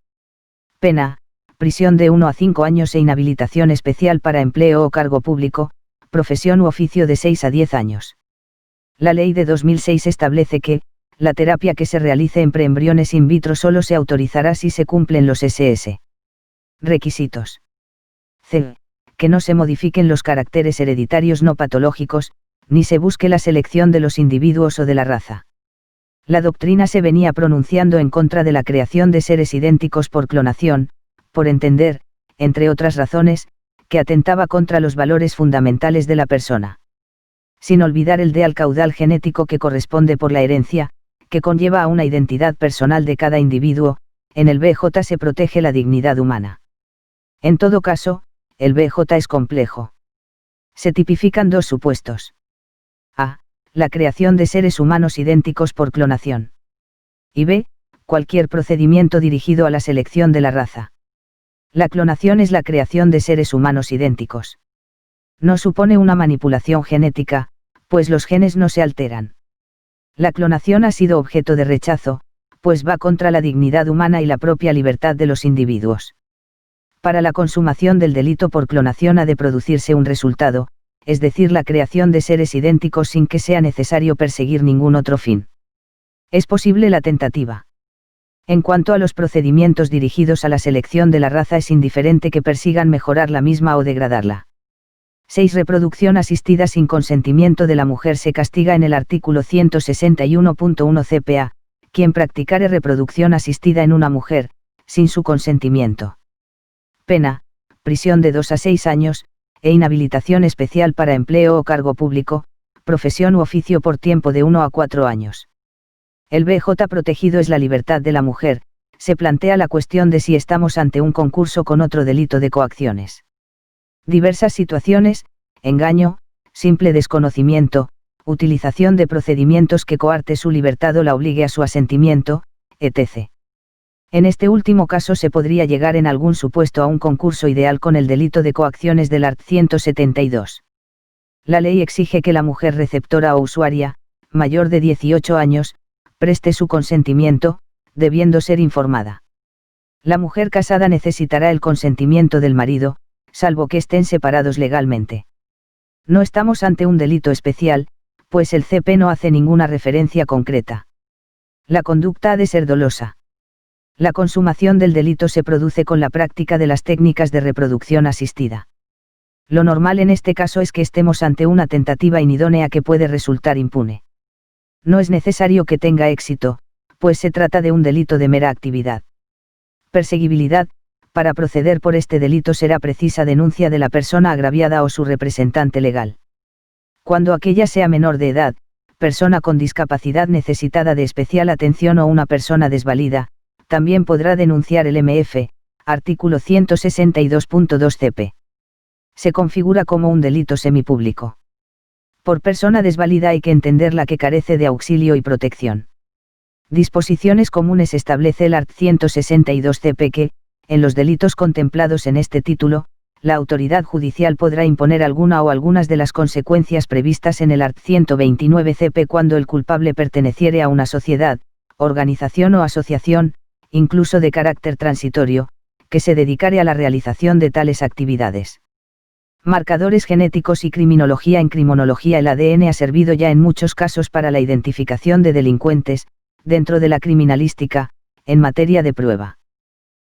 S2: Pena: prisión de 1 a 5 años e inhabilitación especial para empleo o cargo público, profesión u oficio de 6 a 10 años. La ley de 2006 establece que, la terapia que se realice en preembriones in vitro solo se autorizará si se cumplen los SS. Requisitos. C. Que no se modifiquen los caracteres hereditarios no patológicos, ni se busque la selección de los individuos o de la raza. La doctrina se venía pronunciando en contra de la creación de seres idénticos por clonación, por entender, entre otras razones, que atentaba contra los valores fundamentales de la persona. Sin olvidar el al caudal genético que corresponde por la herencia, que conlleva a una identidad personal de cada individuo, en el BJ se protege la dignidad humana. En todo caso, el BJ es complejo. Se tipifican dos supuestos. A. La creación de seres humanos idénticos por clonación. Y B. Cualquier procedimiento dirigido a la selección de la raza. La clonación es la creación de seres humanos idénticos. No supone una manipulación genética, pues los genes no se alteran. La clonación ha sido objeto de rechazo, pues va contra la dignidad humana y la propia libertad de los individuos. Para la consumación del delito por clonación ha de producirse un resultado, es decir, la creación de seres idénticos sin que sea necesario perseguir ningún otro fin. Es posible la tentativa. En cuanto a los procedimientos dirigidos a la selección de la raza, es indiferente que persigan mejorar la misma o degradarla. 6. Reproducción asistida sin consentimiento de la mujer se castiga en el artículo 161.1 CPA, quien practicare reproducción asistida en una mujer, sin su consentimiento. Pena: prisión de 2 a 6 años, e inhabilitación especial para empleo o cargo público, profesión u oficio por tiempo de 1 a 4 años. El BJ protegido es la libertad de la mujer. Se plantea la cuestión de si estamos ante un concurso con otro delito de coacciones. Diversas situaciones: engaño, simple desconocimiento, utilización de procedimientos que coarte su libertad o la obligue a su asentimiento, etc. En este último caso se podría llegar en algún supuesto a un concurso ideal con el delito de coacciones del art. 172. La ley exige que la mujer receptora o usuaria, mayor de 18 años, preste su consentimiento, debiendo ser informada. La mujer casada necesitará el consentimiento del marido, salvo que estén separados legalmente. No estamos ante un delito especial, pues el CP no hace ninguna referencia concreta. La conducta ha de ser dolosa. La consumación del delito se produce con la práctica de las técnicas de reproducción asistida. Lo normal en este caso es que estemos ante una tentativa inidónea que puede resultar impune. No es necesario que tenga éxito, pues se trata de un delito de mera actividad. Perseguibilidad: para proceder por este delito será precisa denuncia de la persona agraviada o su representante legal. Cuando aquella sea menor de edad, persona con discapacidad necesitada de especial atención o una persona desvalida, también podrá denunciar el MF, artículo 162.2 CP. Se configura como un delito semipúblico. Por persona desvalida hay que entender la que carece de auxilio y protección. Disposiciones comunes establece el art. 162 CP que, en los delitos contemplados en este título, la autoridad judicial podrá imponer alguna o algunas de las consecuencias previstas en el art. 129 CP cuando el culpable perteneciere a una sociedad, organización o asociación, incluso de carácter transitorio, que se dedicare a la realización de tales actividades. Marcadores genéticos y criminología. En criminología el ADN ha servido ya en muchos casos para la identificación de delincuentes, dentro de la criminalística, en materia de prueba.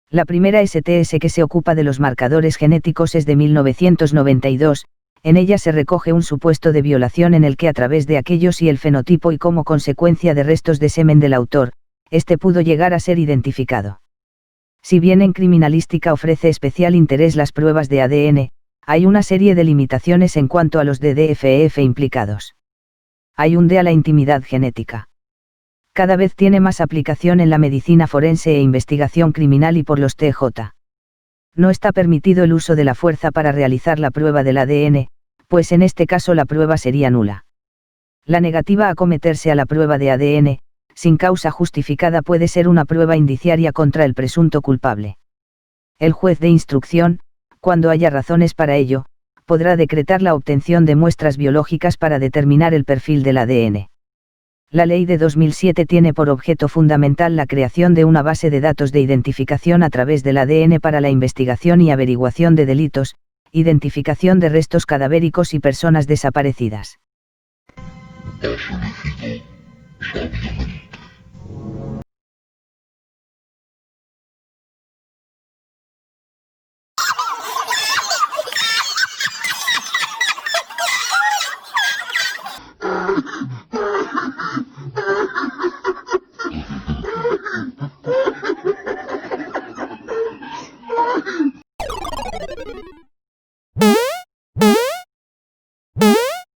S2: La primera STS que se ocupa de los marcadores genéticos es de 1992, en ella se recoge un supuesto de violación en el que a través de aquellos y el fenotipo y como consecuencia de restos de semen del autor, este pudo llegar a ser identificado. Si bien en criminalística ofrece especial interés las pruebas de ADN, hay una serie de limitaciones en cuanto a los de DFF implicados. Hay un de a la intimidad genética. cada vez tiene más aplicación en la medicina forense e investigación criminal y por los TJ. No está permitido el uso de la fuerza para realizar la prueba del ADN, pues en este caso la prueba sería nula. La negativa a acometerse a la prueba de ADN, sin causa justificada, puede ser una prueba indiciaria contra el presunto culpable. El juez de instrucción, cuando haya razones para ello, podrá decretar la obtención de muestras biológicas para determinar el perfil del ADN. La ley de 2007 tiene por objeto fundamental la creación de una base de datos de identificación a través del ADN para la investigación y averiguación de delitos, identificación de restos cadavéricos y personas desaparecidas.